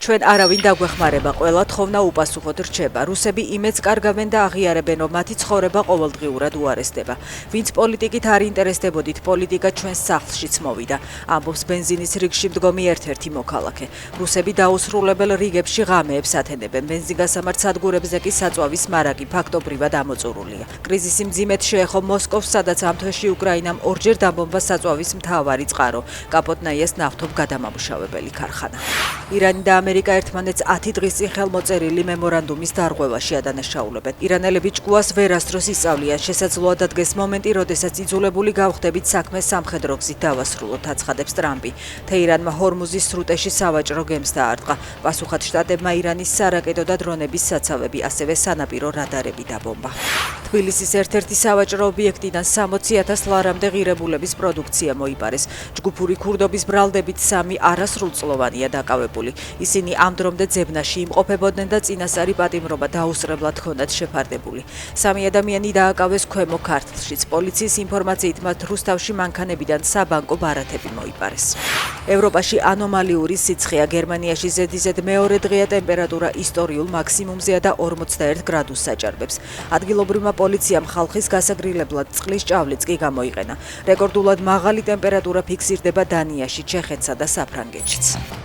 ჩვენ არავინ დაგვეხმარება, ყველა თხოვნა უპასუხოდ რჩება. რუსები იმედს კარგავენ და აღიარებენ, რომ მათი ცხოვრება ყოველდღიურად უარესდება. ვინც პოლიტიკით არ ინტერესდებოდით, პოლიტიკა ჩვენს სახლშიც მოვიდა. ამბობს ბენზინის რიგში მდგომი ერთ-ერთი მოქალაქე. რუსები დაუსრულებელ რიგებში ღამეებს ათენებენ. ბენზინგასამართ სადგურებზე კი საწვავის მარაგი ფაქტობრივად ამოწურულია. კრიზისი მძიმედ შეეხო მოსკოვს, სადაც ამ თვეში უკრაინამ ორჯერ დამბომბა საწვავის მთავარი წყარო, კაპოტნაიეს ნავთობგადამამუშავებელი ქარხანა. ირანი და ამერიკა ერთმანეთს 10 დღის წინ ხელმოწერილი მემორანდუმის დარღვევაში ადანაშაულებენ. ირანელები ჭკუას ვერასდროს ისწავლიან, შესაძლოა დადგეს მომენტი, როდესაც იძულებული გავხდებით საქმე სამხედრო გზით დავასრულოთ, აცხადებს ტრამპი. თეირანმა ჰორმუზის სრუტეში სავაჭრო გემს დაარტყა. პასუხად შტატებმა ირანის სარაკეტო და დრონების საცავები, ასევე სანაპირო რადარები დაბომბა. თბილისის ერთ-ერთი სავაჭრო ობიექტიდან 60,000 ლარამდე ღირებულების პროდუქცია მოიპარეს. ჯგუფური ქურდობის ბრალდებით 3 არასრულწლოვანია დაკავებული. ისინი ამ დრომდე ძებნაში იმყოფებოდნენ და წინასწარი პატიმრობა დაუსწრებლად ჰქონდათ შეფარდებული. 3 ადამიანი დააკავეს ქვემო ქართლშიც. პოლიციის ინფორმაციით მათ რუსთავში მანქანებიდან საბანკო ბარათები მოიპარეს. ევროპაში ანომალიური სიცხეა. გერმანიაში ზედიზედ მეორე დღეა ტემპერატურა ისტორიულ მაქსიმუმზეა და 41 გრადუსს აჭარბებს. ადგილობრივმა პოლიციამ ხალხის გასაგრილებლად წყლის ჭავლიც კი გამოიყენა. რეკორდულად მაღალი ტემპერატურა ფიქსირდება დანიაში, ჩეხეთსა და საფრანგეთშიც.